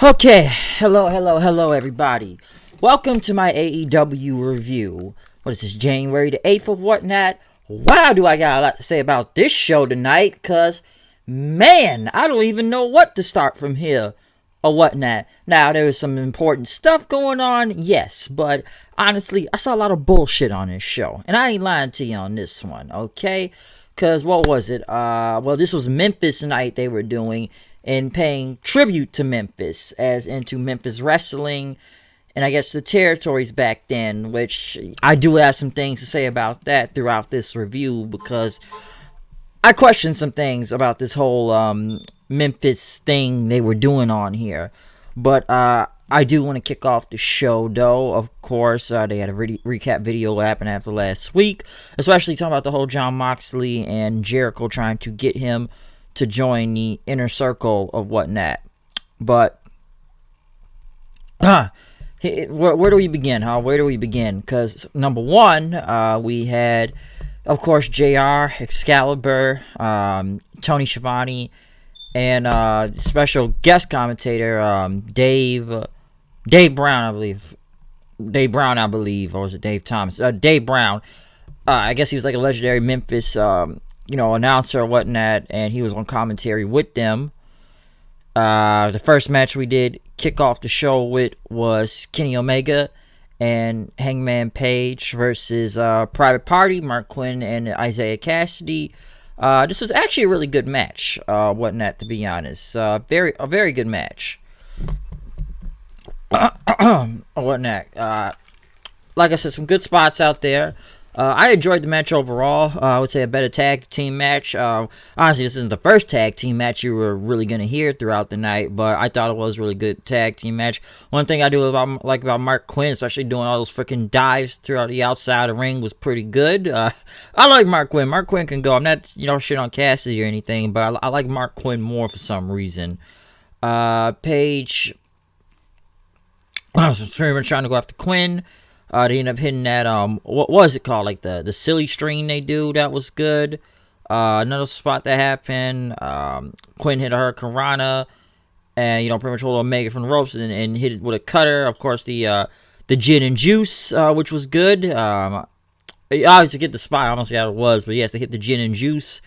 Okay, hello, everybody. Welcome to my AEW review. What is this, January the 8th of whatnot? Wow, do I got a lot to say about this show tonight, because, man, I don't even know what to start from here or whatnot. Now, there is some important stuff going on, yes, but honestly, I saw a lot of bullshit on this show, and I ain't lying to you on this one, okay? Because, what was it? Well, this was Memphis night they were doing, and paying tribute to Memphis, as into Memphis wrestling, and I guess the territories back then, which I do have some things to say about that throughout this review, because I question some things about this whole Memphis thing they were doing on here. But I do want to kick off the show, though. Of course, they had a recap video what happened after last week, especially talking about the whole Jon Moxley and Jericho trying to get him to join the inner circle of whatnot. But where do we begin, huh? Where do we begin? Because number one, we had, of course, JR, Excalibur, Tony Schiavone, and special guest commentator Dave Brown, I believe. Dave Brown, I believe, or was it Dave Thomas? Dave Brown. I guess he was like a legendary Memphis announcer or whatnot, and he was on commentary with them. The first match we did kick off the show with was Kenny Omega and Hangman Page versus Private Party, Mark Quinn and Isaiah Cassidy. This was actually a really good match, whatnot, to be honest. A very good match. Whatnot. Like I said, some good spots out there. I enjoyed the match overall. I would say a better tag team match. Honestly, this isn't the first tag team match you were really going to hear throughout the night, but I thought it was a really good tag team match. One thing I do like about Mark Quinn, especially doing all those freaking dives throughout the outside of the ring, was pretty good. I like Mark Quinn. Mark Quinn can go. I'm not, shit on Cassidy or anything, but I like Mark Quinn more for some reason. Page, I was pretty much trying to go after Quinn. They ended up hitting that, what was it called? Like the silly string they do. That was good. Another spot that happened. Quinn hit a Hurricane Rana. And, pretty much hold Omega from the ropes and hit it with a cutter. Of course, the gin and juice, which was good. I always forget the spot. I almost forgot what it was. But yes, they hit the gin and juice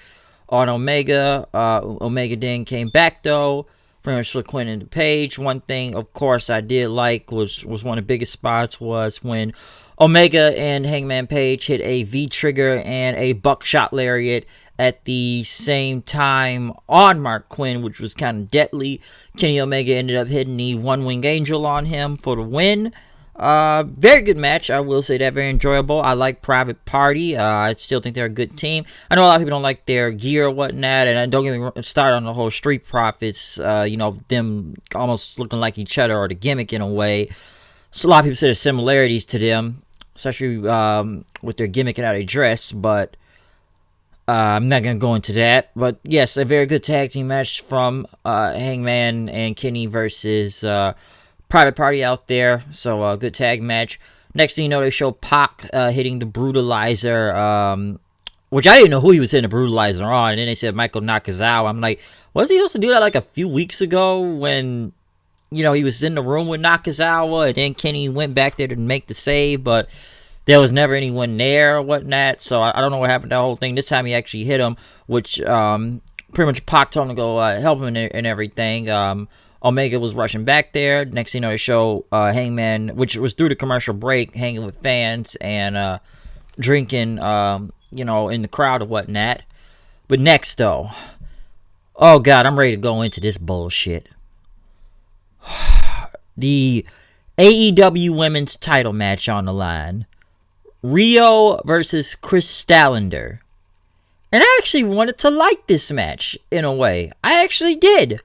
on Omega. Omega then came back, though. Pretty much for Quinn and the Page. One thing, of course, I did like was one of the biggest spots was when Omega and Hangman Page hit a V-trigger and a buckshot lariat at the same time on Mark Quinn, which was kind of deadly. Kenny Omega ended up hitting the One-Wing Angel on him for the win. Very good match, I will say that. Very enjoyable. I like Private Party. I still think they're a good team. I know a lot of people don't like their gear or whatnot, and don't get me started on the whole Street Profits, them almost looking like each other, or the gimmick in a way. So a lot of people say there's similarities to them, especially with their gimmick and how they dress, but I'm not going to go into that. But yes, a very good tag team match from Hangman and Kenny versus Private Party out there. So a good tag match. Next thing you know, they show Pac hitting the Brutalizer, which I didn't know who he was hitting the Brutalizer on. And then they said Michael Nakazawa. I'm like, was he supposed to do that like a few weeks ago when, he was in the room with Nakazawa, and then Kenny went back there to make the save, but there was never anyone there or whatnot. So I don't know what happened to that whole thing. This time he actually hit him, which pretty much Pac told him to go help him and everything. Omega was rushing back there. Next thing you know, they show Hangman, which was through the commercial break, hanging with fans and drinking, in the crowd or whatnot. But next, though, oh, God, I'm ready to go into this bullshit. The AEW Women's title match on the line. Rio versus Chris Statlander. And I actually wanted to like this match, in a way. I actually did.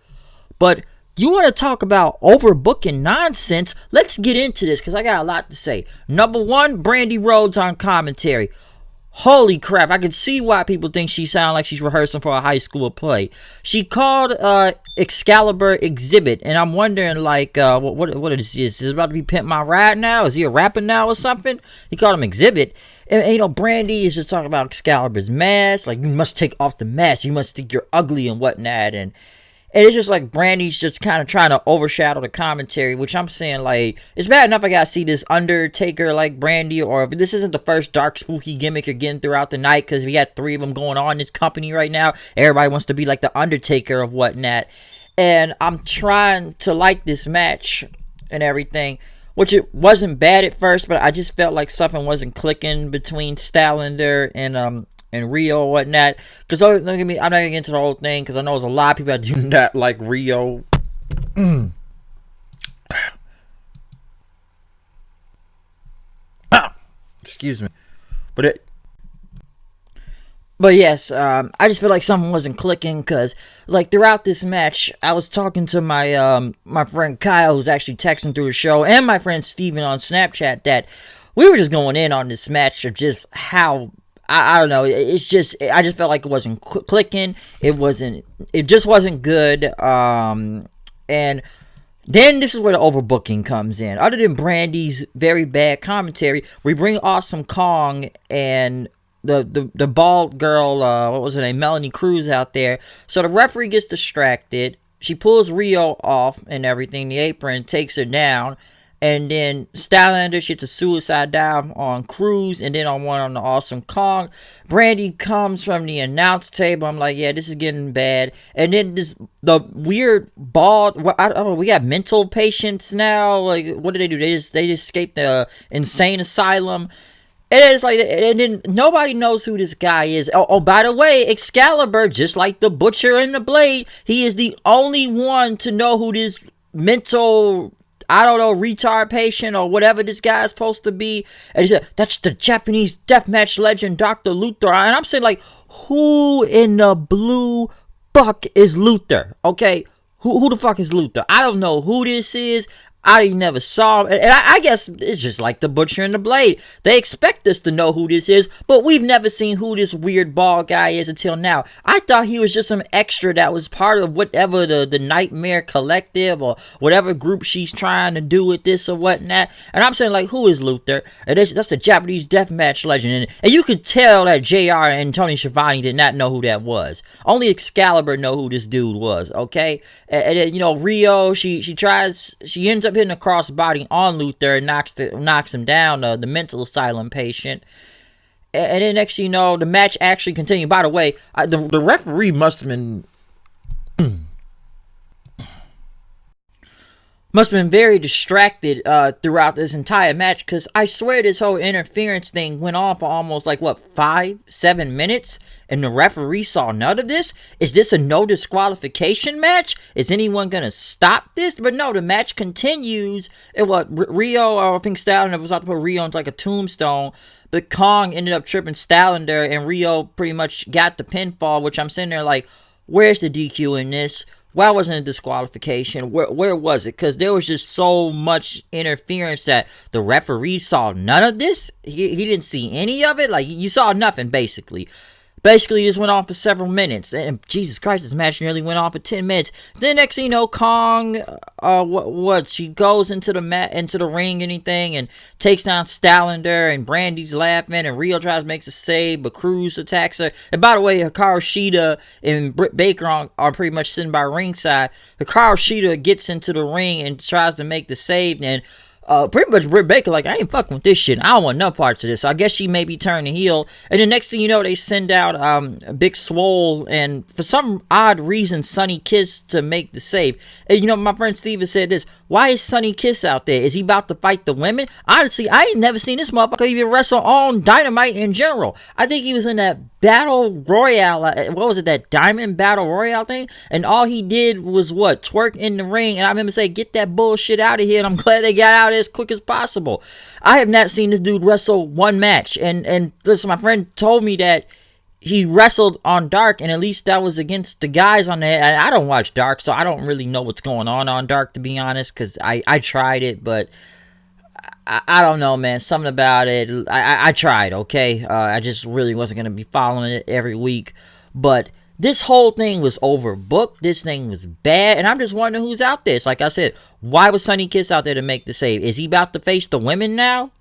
But you want to talk about overbooking nonsense? Let's get into this, because I got a lot to say. Number one, Brandy Rhodes on commentary. Holy crap, I can see why people think she sounds like she's rehearsing for a high school play. She called Excalibur Exhibit, and I'm wondering, like, what is this? Is it about to be Pimp My Ride now? Is he a rapper now or something? He called him Exhibit. And Brandy is just talking about Excalibur's mask. Like, you must take off the mask. You must think you're ugly and whatnot. And And it's just like Brandy's just kind of trying to overshadow the commentary, which I'm saying, like, it's bad enough I gotta see this Undertaker like Brandy, or if this isn't the first dark spooky gimmick you're getting throughout the night, because we got 3 of them going on in this company right now. Everybody wants to be like the Undertaker of whatnot. And I'm trying to like this match and everything, which it wasn't bad at first, but I just felt like something wasn't clicking between Stylander and Rio or whatnot. Because I'm not gonna get into the whole thing, because I know there's a lot of people that do not like Rio. Excuse me. But yes, I just feel like something wasn't clicking, because like throughout this match, I was talking to my my friend Kyle, who's actually texting through the show, and my friend Steven on Snapchat, that we were just going in on this match of just how I don't know. It's just, I just felt like it wasn't clicking. It just wasn't good. And then this is where the overbooking comes in. Other than Brandy's very bad commentary, we bring Awesome Kong and the bald girl, what was her name, Melanie Cruz, out there. So the referee gets distracted. She pulls Rio off and everything, the apron, takes her down. And then Stylander gets a suicide dive on Cruz, and then on one on the Awesome Kong. Brandy comes from the announce table. I'm like, yeah, this is getting bad. And then the weird bald, I don't know, we got mental patients now. Like, what do? They just escaped the insane asylum. And it's like, and then nobody knows who this guy is. Oh, by the way, Excalibur, just like the Butcher and the Blade, he is the only one to know who this mental, I don't know, retard patient or whatever this guy is supposed to be. And he said, that's the Japanese deathmatch legend, Dr. Luther. And I'm saying, like, who in the blue fuck is Luther? Okay, who the fuck is Luther? I don't know who this is. I never saw him. And I guess it's just like the Butcher and the Blade. They expect us to know who this is, but we've never seen who this weird bald guy is until now. I thought he was just some extra that was part of whatever the Nightmare Collective or whatever group she's trying to do with this or whatnot. And I'm saying, like, who is Luther? And that's the Japanese deathmatch legend. And you could tell that JR and Tony Schiavone did not know who that was. Only Excalibur know who this dude was, okay? And then, you know, Rio, she ends up hitting a crossbody on Luther and knocks him down, the mental asylum patient. And then next thing you know, the match actually continued. By the way, the referee must have been very distracted throughout this entire match, because I swear this whole interference thing went on for almost like 5-7 minutes, and the referee saw none of this. Is this a no disqualification match? Is anyone gonna stop this? But no, the match continues. And Rio, I think Stylander was about to put Rio into like a tombstone, but Kong ended up tripping Stylander, and Rio pretty much got the pinfall, which I'm sitting there like, where's the DQ in this? Why wasn't it a disqualification? Where was it? Because there was just so much interference that the referee saw none of this. He didn't see any of it. Like, you saw nothing, basically. Basically, this went on for several minutes. And Jesus Christ, this match nearly went on for 10 minutes. Then next thing you know, Kong, she goes into the ring, anything, and takes down Stylander, and Brandy's laughing, and Rio tries to make a save, but Cruz attacks her. And by the way, Hikaru Shida and Britt Baker are pretty much sitting by ringside. Hikaru Shida gets into the ring and tries to make the save, and pretty much Britt Baker like, I ain't fucking with this shit. I don't want no parts of this. So I guess she may be turning heel. And the next thing you know, they send out Big Swole and for some odd reason Sonny Kiss to make the save. And you know, my friend Steven said this. Why is Sonny Kiss out there? Is he about to fight the women? Honestly, I ain't never seen this motherfucker even wrestle on Dynamite in general. I think he was in that Battle Royale, what was it, that Diamond Battle Royale thing? And all he did was twerk in the ring. And I remember saying, get that bullshit out of here. And I'm glad they got out as quick as possible. I have not seen this dude wrestle one match. And listen, my friend told me that he wrestled on Dark, and at least that was against the guys on there. And I don't watch Dark, so I don't really know what's going on Dark, to be honest, because I tried it, but I don't know, man. Something about it. I tried, okay? I just really wasn't going to be following it every week. But this whole thing was overbooked. This thing was bad. And I'm just wondering who's out there. It's like I said, why was Sonny Kiss out there to make the save? Is he about to face the women now?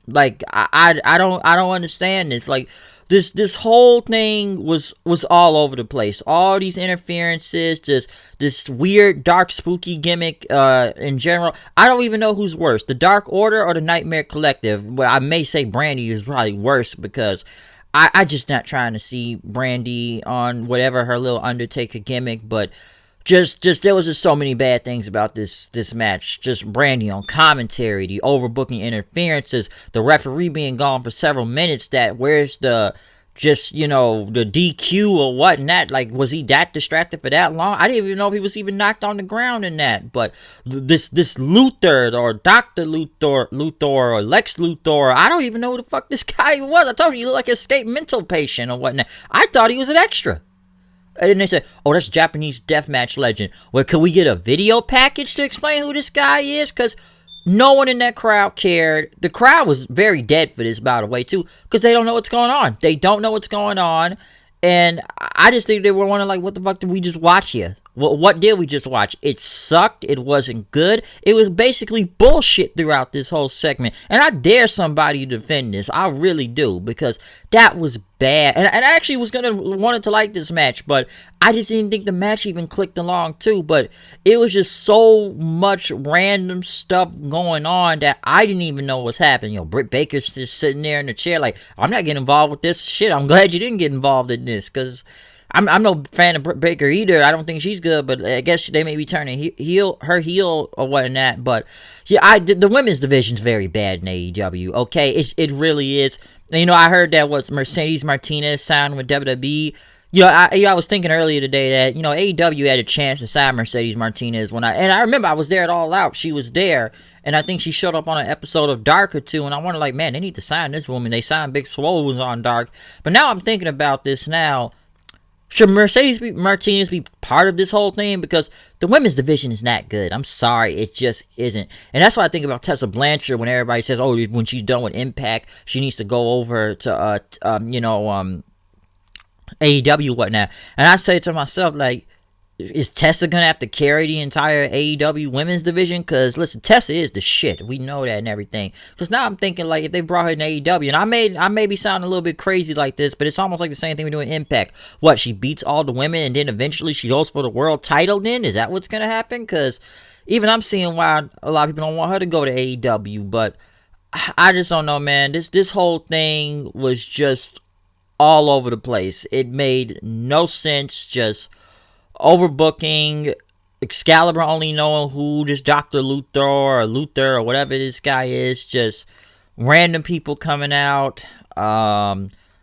Like, I don't understand this. Like, this whole thing was all over the place. All these interferences, just this weird dark spooky gimmick in general. I don't even know who's worse, the Dark Order or the Nightmare Collective. Well, I may say Brandy is probably worse, because I just not trying to see Brandy on whatever her little Undertaker gimmick, but just there was just so many bad things about this match. Just Brandy on commentary, the overbooking interferences, the referee being gone for several minutes. That where's the just, the DQ or whatnot? Like, was he that distracted for that long? I didn't even know if he was even knocked on the ground in that. But this Luther or Dr. Luthor or Lex Luthor, I don't even know who the fuck this guy was. I told you, he looked like an escaped mental patient or whatnot. I thought he was an extra. And then they said, oh, that's Japanese deathmatch legend. Well, could we get a video package to explain who this guy is? Because no one in that crowd cared. The crowd was very dead for this, by the way, too, because they don't know what's going on. They don't know what's going on. And I just think they were wondering, like, what the fuck did we just watch here? What did we just watch? It sucked. It wasn't good. It was basically bullshit throughout this whole segment. And I dare somebody to defend this. I really do, because that was bad. And I actually was wanted to like this match, but I just didn't think the match even clicked along too. But it was just so much random stuff going on that I didn't even know what's happening. Britt Baker's just sitting there in the chair like, I'm not getting involved with this shit. I'm glad you didn't get involved in this, because I'm no fan of Britt Baker either. I don't think she's good, but I guess they may be turning her heel or whatnot. But yeah, the women's division's very bad in AEW. Okay, it really is. And, I heard that Mercedes Martinez signed with WWE. I was thinking earlier today that AEW had a chance to sign Mercedes Martinez I remember I was there at All Out. She was there, and I think she showed up on an episode of Dark or two. And I wondered, like, man, they need to sign this woman. They signed Big Swole, who was on Dark. But now I'm thinking about this now. Should Mercedes Martinez be part of this whole thing? Because the women's division is not good. I'm sorry, it just isn't. And that's why I think about Tessa Blanchard when everybody says, oh, when she's done with Impact, she needs to go over to, AEW, whatnot. And I say to myself, like, is Tessa gonna have to carry the entire AEW women's division? Because listen, Tessa is the shit. We know that and everything. Because now I'm thinking, like, if they brought her in AEW, and I may be sounding a little bit crazy like this, but it's almost like the same thing we do in Impact. What, she beats all the women and then eventually she goes for the world title? Then is that what's gonna happen? Because even I'm seeing why a lot of people don't want her to go to AEW. But I just don't know, man. This whole thing was just all over the place. It made no sense. Just overbooking, Excalibur only knowing who this Dr. Luther or whatever this guy is, just random people coming out,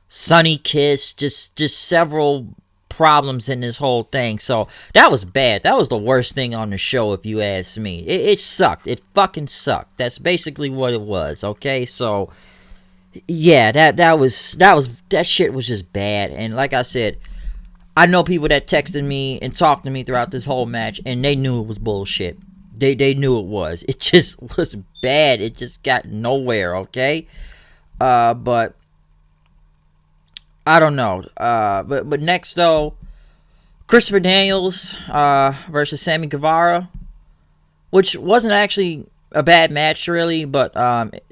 Sunny Kiss, just several problems in this whole thing. So that was bad. That was the worst thing on the show, if you ask me. It sucked. It fucking sucked. That's basically what it was. Okay, so yeah, that shit was just bad. And like I said, I know people that texted me and talked to me throughout this whole match, and they knew it was bullshit. They knew it was. It just was bad. It just got nowhere, okay? But I don't know. But next, though, Christopher Daniels versus Sammy Guevara, which wasn't actually a bad match, really, but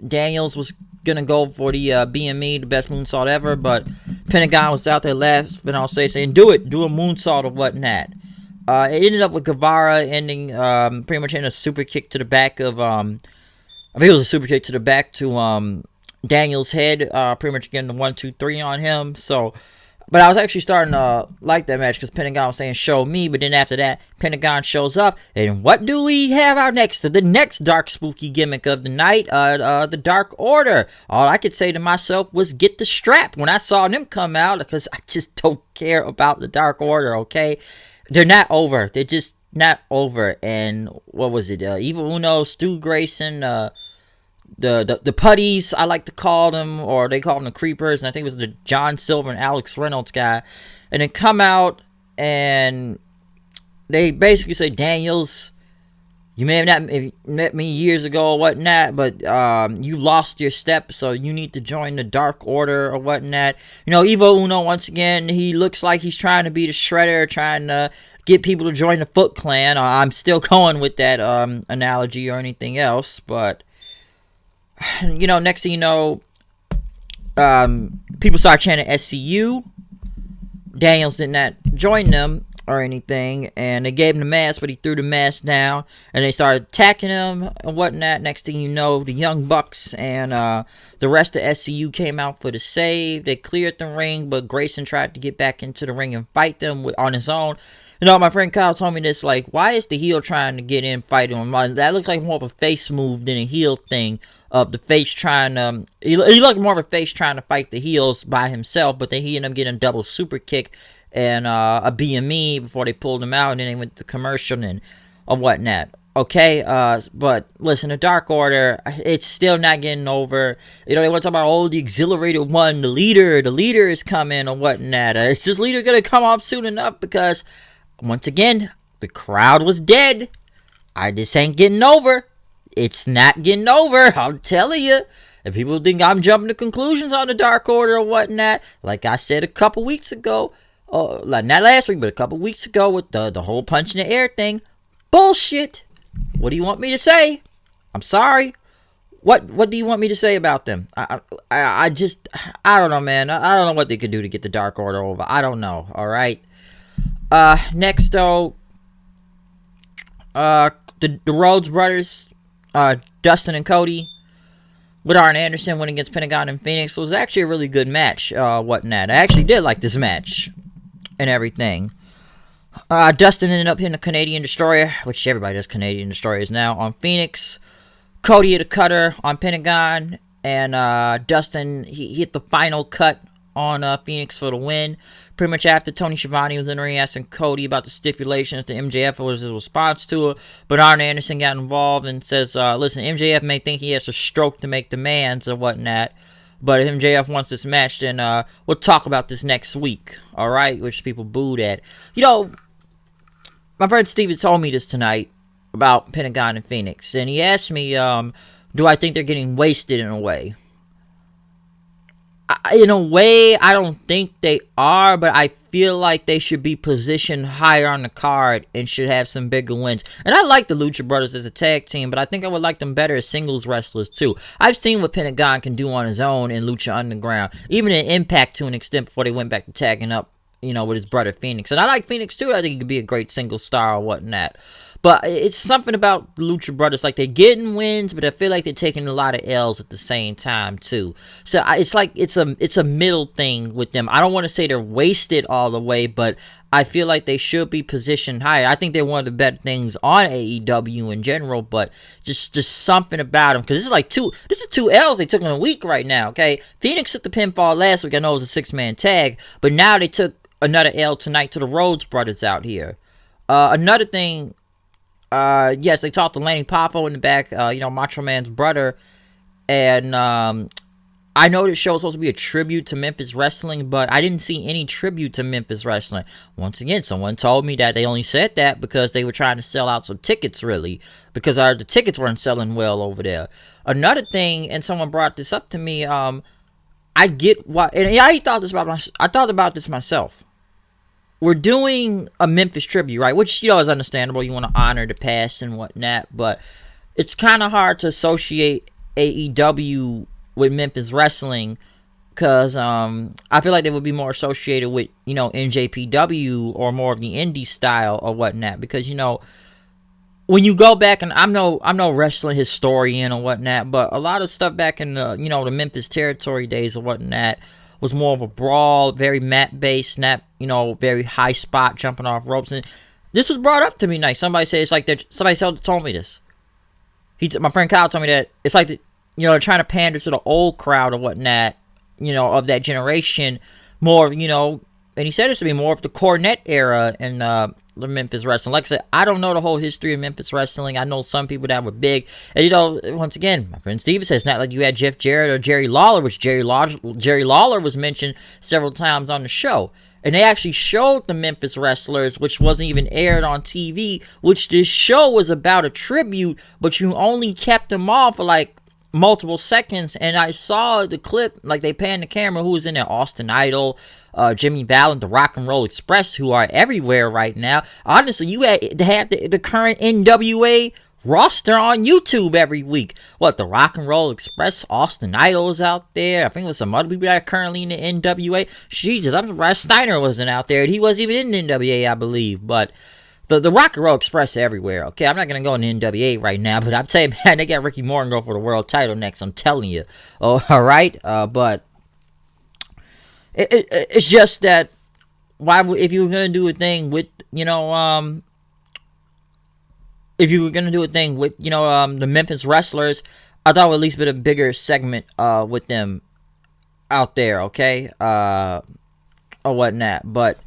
Daniels was gonna go for the BME, the best moonsault ever, but Pentagon was out there laughing, I'll saying, do a moonsault or whatnot. It ended up with Guevara ending pretty much in a super kick to the back of I think it was a super kick to the back to Daniel's head, pretty much getting the 1, 2, 3 on him. So, but I was actually starting to like that match because Pentagon was saying, show me. But then after that, Pentagon shows up. And what do we have out next? The next dark spooky gimmick of the night, the Dark Order. All I could say to myself was get the strap when I saw them come out, because I just don't care about the Dark Order, okay? They're not over. They're just not over. And what was it? Evil Uno, Stu Grayson, the putties, I like to call them, or they call them the creepers, and I think it was the John Silver and Alex Reynolds guy, and then come out and they basically say, Daniels, you may have not met me years ago or whatnot, but you lost your step, so you need to join the Dark Order or whatnot. Evo Uno, once again, he looks like he's trying to be the Shredder, trying to get people to join the Foot Clan. I'm still going with that analogy or anything else, but next thing you know, People started chanting SCU. Daniels did not join them or anything, and they gave him the mask, but he threw the mask down, and they started attacking him and whatnot. Next thing you know, the Young Bucks and the rest of SCU came out for the save. They cleared the ring, but Grayson tried to get back into the ring and fight them on his own. You know, my friend Kyle told me this, like, why is the heel trying to get in fight him? That looks like more of a face move than a heel thing. Of the face trying to, he looked more of a face trying to fight the heels by himself, but then he ended up getting a double super kick and a BME before they pulled him out, and then they went to commercial and whatnot. Okay, but listen, the Dark Order, it's still not getting over. You know, they want to talk about, oh, the exhilarated one, the leader is coming or whatnot. Is this leader going to come up soon enough? Because, once again, the crowd was dead. This ain't getting over. It's not getting over, I'm telling you. If people think I'm jumping to conclusions on the Dark Order or whatnot, like I said a couple weeks ago, like not last week, but a couple weeks ago with the whole punch in the air thing, bullshit. What do you want me to say? I'm sorry. What do you want me to say about them? I don't know, man. I don't know what they could do to get the Dark Order over. I don't know, all right? Next, though, the Rhodes brothers, Dustin and Cody with Arn Anderson went against Pentagon and Phoenix. It was actually a really good match, whatnot. I actually did like this match and everything. Dustin ended up hitting a Canadian Destroyer, which everybody does Canadian Destroyers now, on Phoenix. Cody hit a cutter on Pentagon, and Dustin, he hit the final cut on Phoenix for the win. Pretty much after Tony Schiavone was in the ring asking Cody about the stipulations, the MJF was his response to it. But Arn Anderson got involved and says, listen, MJF may think he has a stroke to make demands or whatnot. But if MJF wants this match, then we'll talk about this next week. All right? Which people booed at. You know, my friend Steven told me this tonight about Pentagon and Phoenix. And he asked me, do I think they're getting wasted in a way? In a way, I don't think they are, but I feel like they should be positioned higher on the card and should have some bigger wins. And I like the Lucha Brothers as a tag team, but I think I would like them better as singles wrestlers too. I've seen what Pentagon can do on his own in Lucha Underground, even in Impact to an extent before they went back to tagging up, you know, with his brother Phoenix. And I like Phoenix too. I think he could be a great single star or whatnot. But it's something about the Lucha Brothers, like they're getting wins, but I feel like they're taking a lot of L's at the same time too. So it's like it's a middle thing with them. I don't want to say they're wasted all the way, but I feel like they should be positioned higher. I think they're one of the better things on AEW in general, but just something about them, because this is two L's they took in a week right now. Okay, Phoenix took the pinfall last week. I know it was a 6-man tag, but now they took another L tonight to the Rhodes Brothers out here. Another thing. Yes, they talked to Lanny Poffo in the back, you know, Macho Man's brother, and I know this show was supposed to be a tribute to Memphis Wrestling, but I didn't see any tribute to Memphis Wrestling. Once again, someone told me that they only said that because they were trying to sell out some tickets, really, because the tickets weren't selling well over there. Another thing, and someone brought this up to me, I get why, and I thought about this myself. We're doing a Memphis tribute, right? Which, you know, is understandable. You want to honor the past and whatnot. But it's kind of hard to associate AEW with Memphis Wrestling. Because I feel like they would be more associated with, you know, NJPW or more of the indie style or whatnot. Because, you know, when you go back, and I'm no wrestling historian or whatnot, but a lot of stuff back in the, you know, the Memphis territory days or whatnot was more of a brawl, very mat-based, you know, very high spot, jumping off ropes. And this was brought up to me nice. Somebody said it's like somebody told me this. My friend Kyle told me that it's like, you know, they're trying to pander to the old crowd or whatnot, you know, of that generation, more, you know, and he said this to be more of the Cornette era and the Memphis Wrestling. Like I said, I don't know the whole history of Memphis Wrestling. I know some people that were big. And, you know, once again, my friend Steven says, not like you had Jeff Jarrett or Jerry Lawler, which Jerry Lawler was mentioned several times on the show. And they actually showed the Memphis Wrestlers, which wasn't even aired on TV, which this show was about a tribute, but you only kept them on for like multiple seconds. And I saw the clip, like they panned the camera, who was in there, Austin Idol, Jimmy Valiant, the Rock and Roll Express, who are everywhere right now. Honestly, you had the current NWA roster on YouTube every week. What, the Rock and Roll Express, Austin Idol is out there. I think there's some other people that are currently in the NWA. Jesus, I'm surprised Steiner wasn't out there. He wasn't even in the NWA, I believe. But the Rock and Roll Express everywhere, okay? I'm not going to go in the NWA right now, but I'm telling you, man, they got Ricky Morton go for the world title next. I'm telling you. Oh, all right? But it's just that, if you were going to do a thing with, if you were going to do a thing with, the Memphis wrestlers, I thought it would at least be a bigger segment with them out there, okay? Or whatnot. But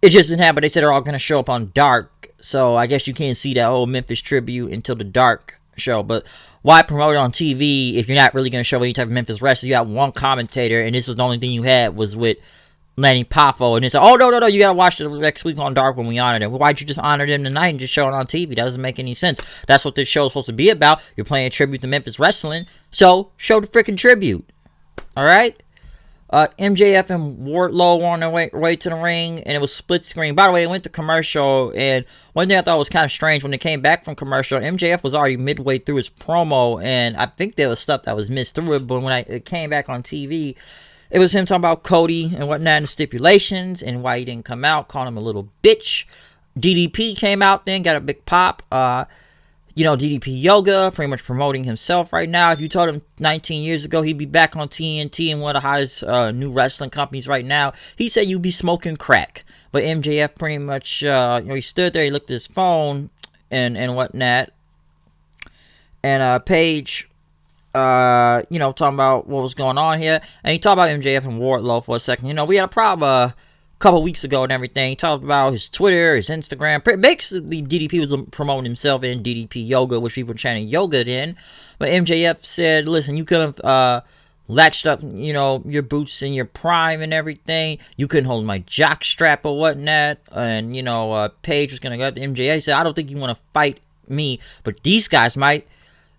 it just didn't happen. They said they're all going to show up on Dark. So I guess you can't see that whole Memphis tribute until the Dark show. But why promote it on TV if you're not really going to show any type of Memphis wrestler? You have one commentator, and this was the only thing you had was with Lanny Poffo, and they said, oh, no, you gotta watch it next week on Dark when we honor them. Why'd you just honor them tonight and just show it on TV? That doesn't make any sense. That's what this show is supposed to be about. You're playing a tribute to Memphis Wrestling, so show the freaking tribute. Alright? MJF and Wardlow were on their way to the ring, and it was split screen. By the way, it went to commercial, and one thing I thought was kind of strange, when they came back from commercial, MJF was already midway through his promo, and I think there was stuff that was missed through it, but when it came back on TV, it was him talking about Cody and whatnot, and the stipulations, and why he didn't come out, calling him a little bitch. DDP came out then, got a big pop. DDP Yoga, pretty much promoting himself right now. If you told him 19 years ago he'd be back on TNT and one of the hottest new wrestling companies right now, he said you'd be smoking crack. But MJF pretty much, he stood there, he looked at his phone and whatnot. And Paige, talking about what was going on here. And he talked about MJF and Wardlow for a second. We had a problem couple weeks ago and everything. He talked about his Twitter, his Instagram. Basically, DDP was promoting himself in DDP Yoga, which people were chanting yoga in. But MJF said, listen, you could have latched up, your boots in your prime and everything. You couldn't hold my jock strap or whatnot. And, Paige was going to go up to MJF. He said, I don't think you want to fight me, but these guys might.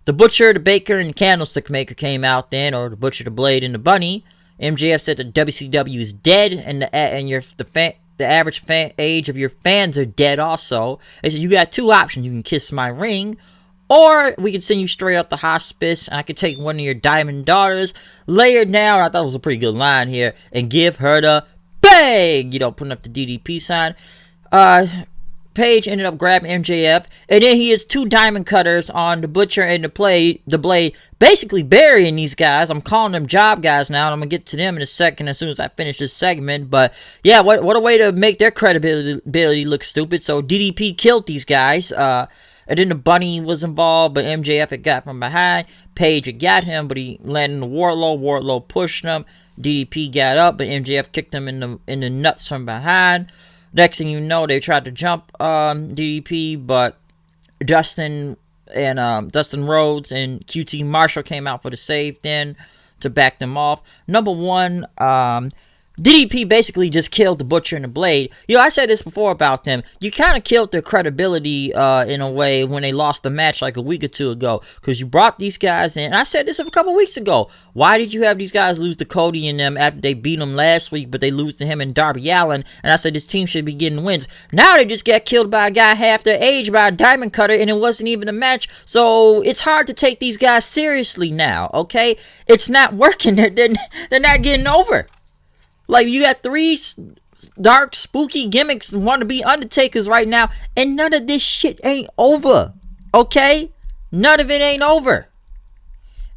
The Butcher, the Baker, and the Candlestick Maker came out then, or the Butcher, the Blade, and the Bunny. MJF said the WCW is dead, and the average age of your fans are dead also. They said you got two options: you can kiss my ring, or we can send you straight up to hospice, and I could take one of your diamond daughters, lay her down. I thought it was a pretty good line here, and give her the bang. Putting up the DDP sign. Paige ended up grabbing MJF, and then he has two diamond cutters on the Butcher and the Blade, basically burying these guys. I'm calling them job guys now, and I'm gonna get to them in a second as soon as I finish this segment. But yeah, what a way to make their credibility look stupid. So DDP killed these guys, and then the Bunny was involved, but MJF had got from behind. Paige had got him, but he landed in the Wardlow pushed him. DDP got up, but MJF kicked him in the nuts from behind. Next thing you know, they tried to jump DDP, but Dustin Rhodes and QT Marshall came out for the save then to back them off. Number one, DDP basically just killed the Butcher and the Blade. I said this before about them. You kind of killed their credibility in a way when they lost the match like a week or two ago. Because you brought these guys in. And I said this a couple weeks ago. Why did you have these guys lose to Cody and them after they beat them last week, but they lose to him and Darby Allin? And I said this team should be getting wins. Now they just got killed by a guy half their age by a diamond cutter, and it wasn't even a match. So it's hard to take these guys seriously now, okay? It's not working. They're not getting over. Like, you got three dark, spooky gimmicks and want to be Undertakers right now, and none of this shit ain't over, okay? None of it ain't over.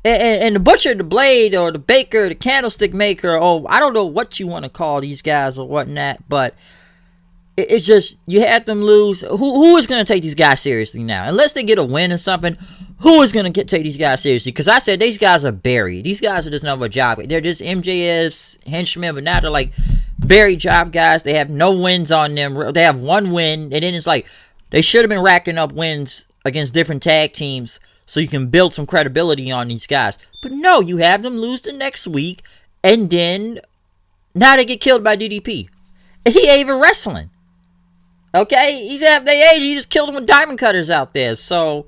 And the Butcher, the Blade, or the Baker, the Candlestick Maker, or I don't know what you want to call these guys or whatnot, but it's just, you had them lose. Who is going to take these guys seriously now? Unless they get a win or something, who is going to take these guys seriously? Because I said these guys are buried. These guys are just another job. They're just MJF's henchmen, but now they're like buried job guys. They have no wins on them. They have one win, and then it's like they should have been racking up wins against different tag teams so you can build some credibility on these guys. But no, you have them lose the next week, and then now they get killed by DDP. He ain't even wrestling. Okay, he's half their age. He just killed him with diamond cutters out there. So,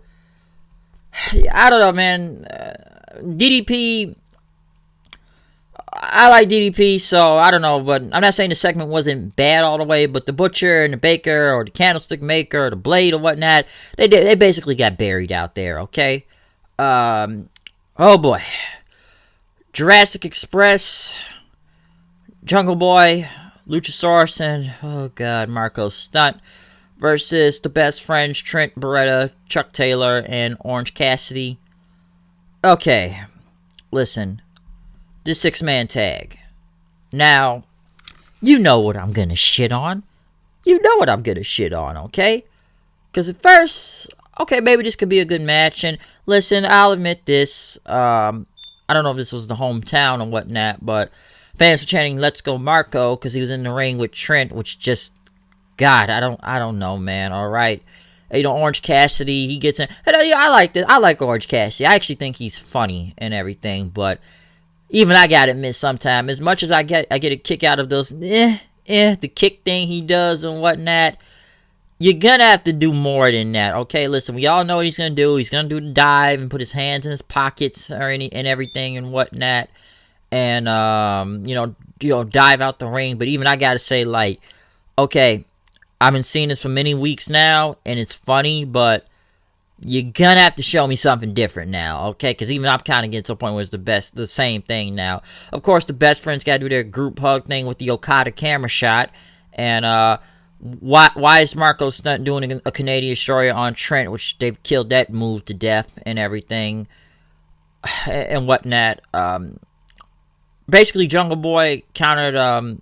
I don't know, man. DDP, I like DDP, so I don't know, but I'm not saying the segment wasn't bad all the way, but the Butcher and the Baker or the Candlestick Maker or the Blade or whatnot, they basically got buried out there, okay? Oh boy. Jurassic Express, Jungle Boy, Luchasaurus, and, oh god, Marco Stunt versus the Best Friends, Trent Beretta, Chuck Taylor, and Orange Cassidy. Okay, listen. This 6-man tag. Now, you know what I'm gonna shit on. You know what I'm gonna shit on, okay? Because at first, okay, maybe this could be a good match. And listen, I'll admit this. I don't know if this was the hometown or whatnot, but fans were chanting "Let's go Marco" because he was in the ring with Trent, which just, God, I don't know, man. All right. You know, Orange Cassidy, he gets in. And I like this. I like Orange Cassidy. I actually think he's funny and everything, but even I gotta admit, sometimes, as much as I get a kick out of those, the kick thing he does and whatnot, you're gonna have to do more than that, okay? Listen, we all know what he's gonna do. He's gonna do the dive and put his hands in his pockets and everything and whatnot, and dive out the ring. But even I gotta say, like, okay, I've been seeing this for many weeks now, and it's funny, but you're gonna have to show me something different now, okay? Because even I'm kind of getting to a point where it's the same thing now. Of course, the Best Friends gotta do their group hug thing with the Okada camera shot. And why is Marco Stunt doing a Canadian Destroyer on Trent, which they've killed that move to death and everything and whatnot. Basically, Jungle Boy countered,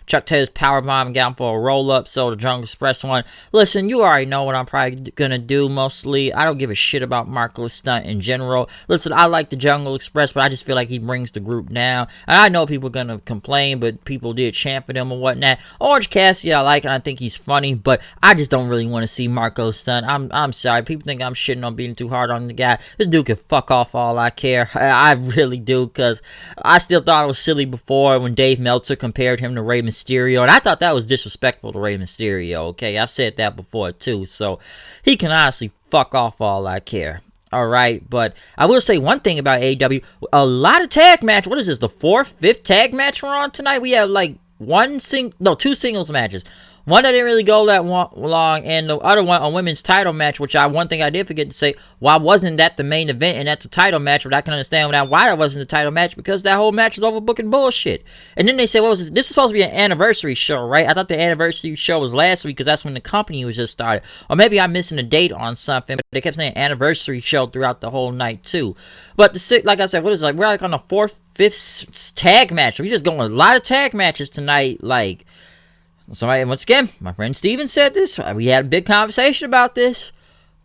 Chuck Taylor's powerbomb and got him for a roll-up, so the Jungle Express one. Listen, you already know what I'm probably gonna do, mostly. I don't give a shit about Marco Stunt in general. Listen, I like the Jungle Express, but I just feel like he brings the group down. And I know people are gonna complain, but people did champion him and whatnot. Orange Cassidy, I like, and I think he's funny, but I just don't really want to see Marco Stunt. I'm sorry. People think I'm shitting on being too hard on the guy. This dude can fuck off all I care. I really do, because I still thought it was silly before when Dave Meltzer compared him to Rey Mysterio, and I thought that was disrespectful to Rey Mysterio, okay? I've said that before, too, so he can honestly fuck off all I care. Alright, but I will say one thing about AEW, a lot of tag match. What is this, the 4th, 5th tag match we're on tonight? We have like two singles matches. One that didn't really go that long, and the other one, a women's title match, which one thing I did forget to say, why wasn't that the main event and that's a title match? But I can understand why that wasn't the title match, because that whole match was overbooking bullshit. And then they said, what was this? This is supposed to be an anniversary show, right? I thought the anniversary show was last week, because that's when the company was just started. Or maybe I'm missing a date on something, but they kept saying anniversary show throughout the whole night, too. But like I said, what is it? Like, we're like on the 4th, 5th tag match. We just going a lot of tag matches tonight, like. Somebody, once again, my friend Steven said this. We had a big conversation about this.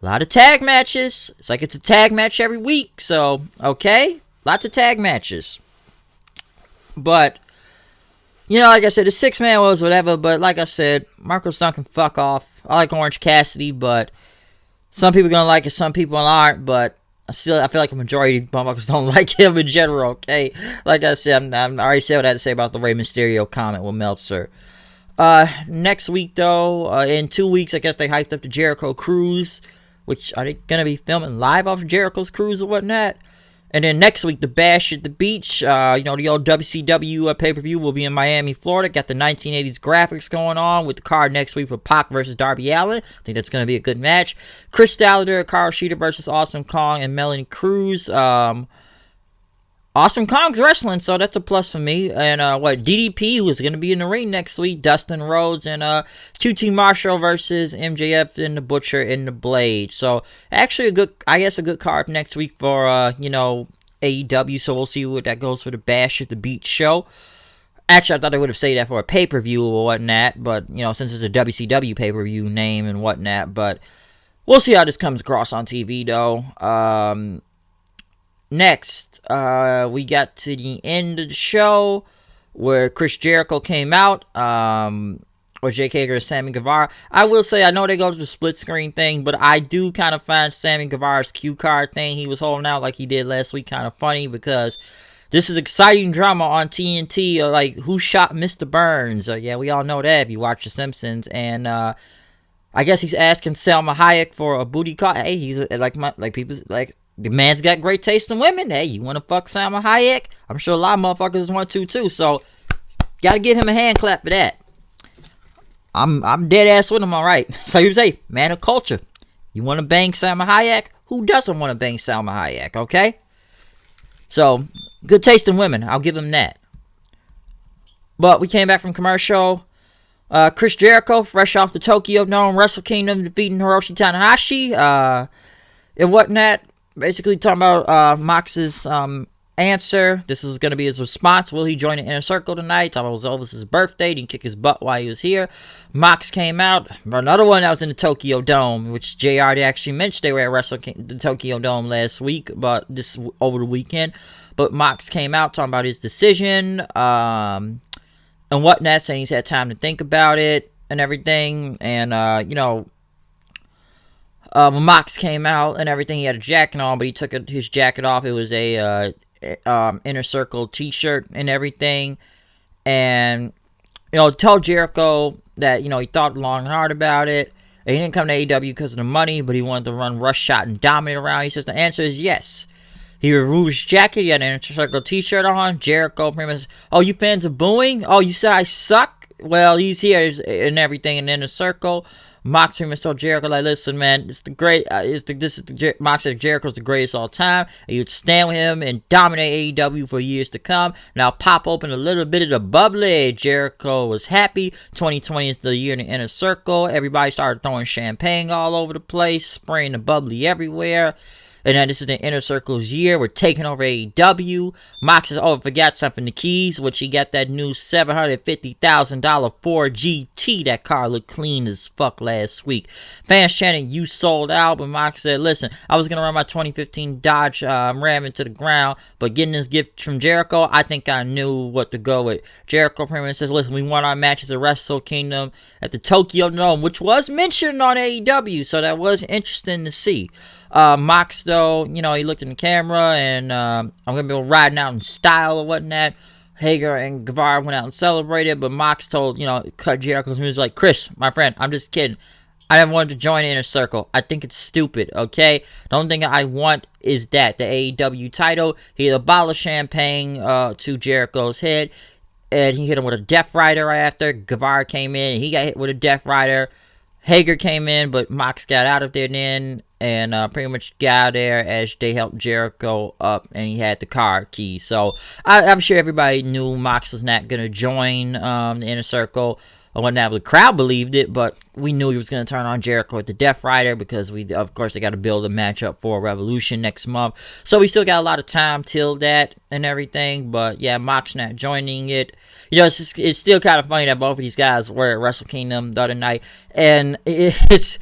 A lot of tag matches. It's like it's a tag match every week. So, okay. Lots of tag matches. But, like I said, the 6-man was whatever. But like I said, Marco Stunt can fuck off. I like Orange Cassidy, but some people are going to like it, some people aren't. But I feel like a majority of motherfuckers don't like him in general, okay? Like I said, I already said what I had to say about the Rey Mysterio comment with Meltzer. Next week, though, in 2 weeks, I guess they hyped up the Jericho Cruise, which are they going to be filming live off of Jericho's Cruise or whatnot? And then next week, the Bash at the Beach, the old WCW pay-per-view will be in Miami, Florida. Got the 1980s graphics going on with the card next week for Pac versus Darby Allin. I think that's going to be a good match. Chris Statlander, Carl Sheeter versus Awesome Kong and Melanie Cruz. Awesome Kong's wrestling, so that's a plus for me. And DDP, who's going to be in the ring next week, Dustin Rhodes, and QT Marshall versus MJF and the Butcher and the Blade. So actually a good card next week for AEW. So we'll see what that goes for the Bash at the Beach show. Actually, I thought they would have said that for a pay-per-view or whatnot, but since it's a WCW pay-per-view name and whatnot, but we'll see how this comes across on TV though. Next, we got to the end of the show where Chris Jericho came out, or Jake Hager and Sammy Guevara. I will say, I know they go to the split screen thing, but I do kind of find Sammy Guevara's cue card thing he was holding out like he did last week kind of funny, because this is exciting drama on TNT, like who shot Mr. Burns. Yeah, we all know that if you watch The Simpsons, and I guess he's asking Selma Hayek for a booty call. Hey, he's like people like. the man's got great taste in women. Hey, you want to fuck Salma Hayek? I'm sure a lot of motherfuckers want to too. So, gotta give him a hand clap for that. I'm dead ass with him, alright. So you say, man of culture. You want to bang Salma Hayek? Who doesn't want to bang Salma Hayek, okay? So, good taste in women. I'll give him that. But we came back from commercial. Chris Jericho, fresh off the Tokyo Dome, Wrestle Kingdom, defeating Hiroshi Tanahashi. And whatnot. Basically talking about Mox's answer. This was going to be his response. Will he join the Inner Circle tonight? Talking about it was Elvis' birthday. He didn't kick his butt while he was here. Mox came out. Another one that was in the Tokyo Dome, which JR actually mentioned they were at the Tokyo Dome last week, but this over the weekend. But Mox came out talking about his decision and whatnot, saying he's had time to think about it and everything. And, when Mox came out and everything, he had a jacket on, but he took his jacket off. It was a Inner Circle t-shirt and everything. And, told Jericho that, he thought long and hard about it. And he didn't come to AEW because of the money, but he wanted to run Rush Shot and dominate around. He says the answer is yes. He removed his jacket. He had an Inner Circle t-shirt on. Jericho pretty much, oh, you fans are booing? Oh, you said I suck? Well, he's here and everything in the Inner Circle. Mox pretty much told Jericho, like, listen, man, Mox said Jericho's the greatest of all time. And you would stand with him and dominate AEW for years to come. Now pop open a little bit of the bubbly. Jericho was happy. 2020 is the year in the Inner Circle. Everybody started throwing champagne all over the place, spraying the bubbly everywhere. And then this is the Inner Circle's year. We're taking over AEW. Mox says, oh, I forgot something. The keys, which he got that new $750,000 Ford GT. That car looked clean as fuck last week. Fans chanting, you sold out. But Mox said, listen, I was going to run my 2015 Dodge Ram into the ground. But getting this gift from Jericho, I think I knew what to go with. Jericho pretty much says, listen, we won our matches at Wrestle Kingdom at the Tokyo Dome, which was mentioned on AEW. So that was interesting to see. Mox, though, he looked in the camera, and I'm going to be riding out in style or whatnot. Hager and Guevara went out and celebrated, but Mox told, cut Jericho's music like, Chris, my friend, I'm just kidding. I never wanted to join the Inner Circle. I think it's stupid, okay? The only thing I want is the AEW title. He had a bottle of champagne to Jericho's head, and he hit him with a Death Rider right after. Guevara came in, and he got hit with a Death Rider. Hager came in, but Mox got out of there then, and pretty much got out there as they helped Jericho up, and he had the car key. So I'm sure everybody knew Mox was not going to join the Inner Circle. or whatnot. The crowd believed it, but we knew he was going to turn on Jericho with the Death Rider because of course, they got to build a matchup for Revolution next month. So we still got a lot of time till that and everything. But yeah, Mox not joining it. You know, it's still kind of funny that both of these guys were at Wrestle Kingdom the other night, and it's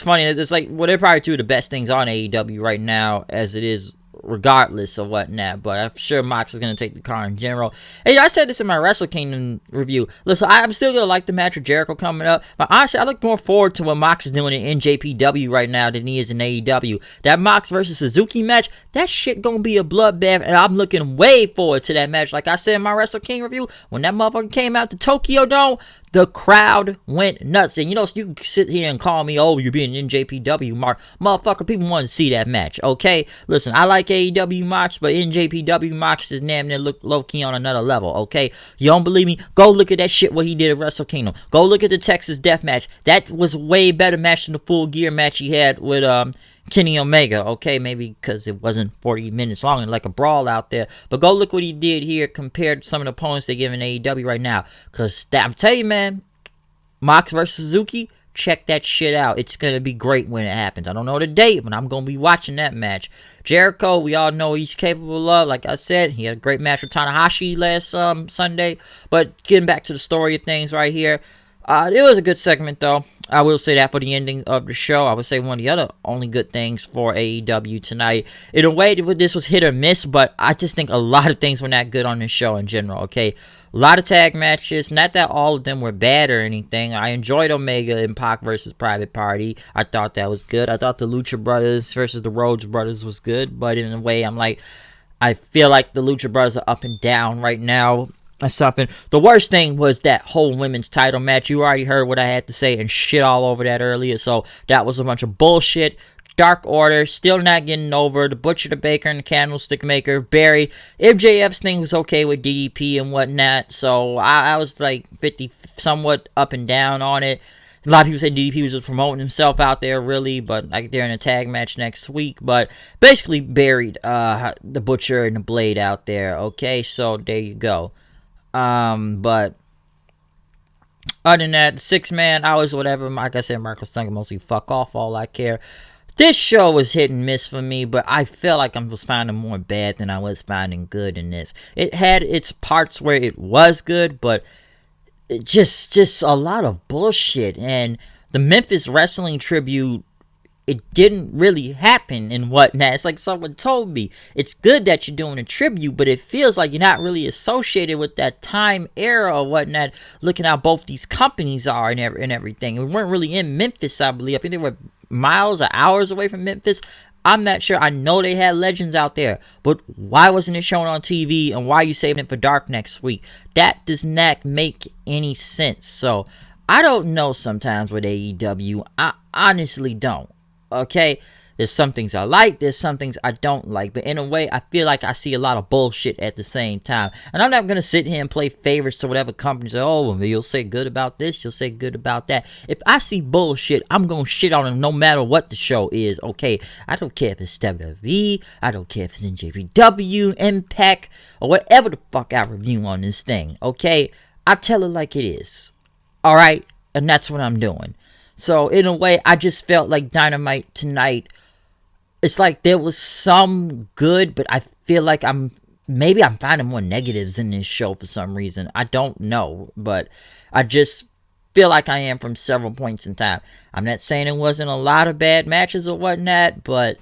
funny. It's like, well, they're probably two of the best things on AEW right now, as it is, regardless of whatnot. But I'm sure Mox is going to take the car in general. And I said this in my Wrestle Kingdom review. Listen, I'm still going to like the match with Jericho coming up, but honestly, I look more forward to what Mox is doing in NJPW right now than he is in AEW. That Mox versus Suzuki match, that shit going to be a bloodbath, and I'm looking way forward to that match. Like I said in my Wrestle King review, when that motherfucker came out to Tokyo Dome, the crowd went nuts. And you know, so you can sit here and call me, oh, you're being NJPW, Mark. Motherfucker, people want to see that match, okay? Listen, I like AEW Mox, but NJPW Mox is damn near low-key on another level, okay? You don't believe me? Go look at that shit what he did at Wrestle Kingdom. Go look at the Texas Death match. That was a way better match than the Full Gear match he had with Kenny Omega, okay? Maybe because it wasn't 40 minutes long and like a brawl out there. But go look what he did here compared to some of the opponents they give in AEW right now. Because I'm telling you, man, Mox versus Suzuki, check that shit out. It's going to be great when it happens. I don't know the date, but I'm going to be watching that match. Jericho, we all know he's capable of. Like I said, he had a great match with Tanahashi last Sunday. But getting back to the story of things right here, it was a good segment, though. I will say that for the ending of the show. I would say one of the other only good things for AEW tonight. In a way, this was hit or miss, but I just think a lot of things were not good on this show in general, okay? A lot of tag matches. Not that all of them were bad or anything. I enjoyed Omega and Pac versus Private Party. I thought that was good. I thought the Lucha Brothers versus the Rhodes Brothers was good, but in a way, I'm like, I feel like the Lucha Brothers are up and down right now. Something. The worst thing was that whole women's title match. You already heard what I had to say and shit all over that earlier, so that was a bunch of bullshit. Dark Order still not getting over. The Butcher, the Baker, and the Candlestick Maker buried. MJF's thing was okay with DDP and whatnot, so I was like 50, somewhat up and down on it. A lot of people say DDP was just promoting himself out there, really, but like they're in a tag match next week. But basically buried the Butcher and the Blade out there. Okay, so there you go. But other than that, 6-man, hours, whatever. Like I said, Marcus Thunder mostly fuck off. All I care. This show was hit and miss for me, but I feel like I was finding more bad than I was finding good in this. It had its parts where it was good, but just a lot of bullshit. And the Memphis Wrestling tribute, it didn't really happen and whatnot. It's like someone told me, it's good that you're doing a tribute, but it feels like you're not really associated with that time era or whatnot, looking how both these companies are and everything. We weren't really in Memphis, I believe. I think they were miles or hours away from Memphis. I'm not sure. I know they had legends out there, but why wasn't it shown on TV, and why are you saving it for Dark next week? That does not make any sense. So I don't know sometimes with AEW. I honestly don't. Okay? There's some things I like, there's some things I don't like, but in a way, I feel like I see a lot of bullshit at the same time. And I'm not going to sit here and play favorites to whatever company say, oh, well, you'll say good about this, you'll say good about that. If I see bullshit, I'm going to shit on them no matter what the show is, okay? I don't care if it's WWE, I don't care if it's NJPW, Impact, or whatever the fuck I review on this thing, okay? I tell it like it is, alright? And that's what I'm doing. So, in a way, I just felt like Dynamite tonight, it's like there was some good, but I feel like I'm finding more negatives in this show for some reason. I don't know, but I just feel like I am from several points in time. I'm not saying it wasn't a lot of bad matches or whatnot, but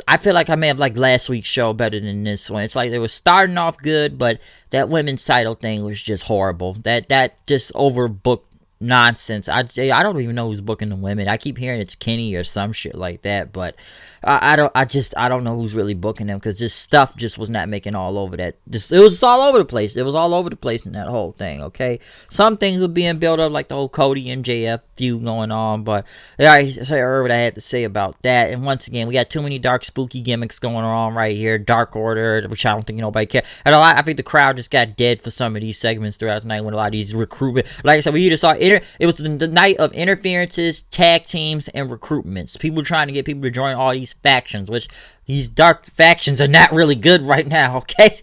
I feel like I may have liked last week's show better than this one. It's like they were starting off good, but that women's title thing was just horrible. That just overbooked nonsense. I don't even know who's booking the women. I keep hearing it's Kenny or some shit like that, but I don't know who's really booking them, because this stuff just was not making all over that. It was all over the place. It was all over the place in that whole thing, okay? Some things were being built up, like the whole Cody MJF feud going on, but I heard what I had to say about that. And once again, we got too many dark, spooky gimmicks going on right here. Dark Order, which I don't think nobody cares. And I think the crowd just got dead for some of these segments throughout the night when a lot of these recruitment, like I said, we either saw it was the night of interferences, tag teams, and recruitments. People trying to get people to join all these factions, which these dark factions are not really good right now, okay?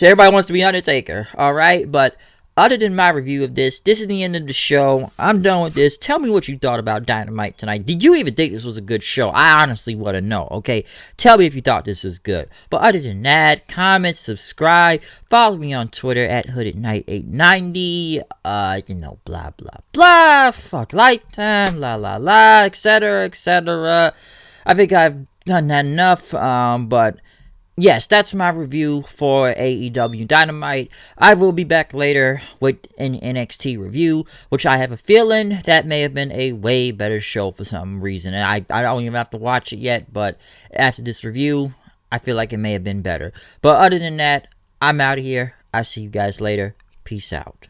Everybody wants to be Undertaker, alright? But other than my review of this is the end of the show. I'm done with this. Tell me what you thought about Dynamite tonight. Did you even think this was a good show? I honestly want to know, okay? Tell me if you thought this was good. But other than that, comment, subscribe, follow me on Twitter at HoodedKnight890, blah, blah, blah, fuck lifetime, la, la, la, etc., etc. I think I've done that enough, but yes, that's my review for AEW Dynamite. I will be back later with an NXT review, which I have a feeling that may have been a way better show for some reason. And I don't even have to watch it yet, but after this review, I feel like it may have been better. But other than that, I'm out of here. I'll see you guys later. Peace out.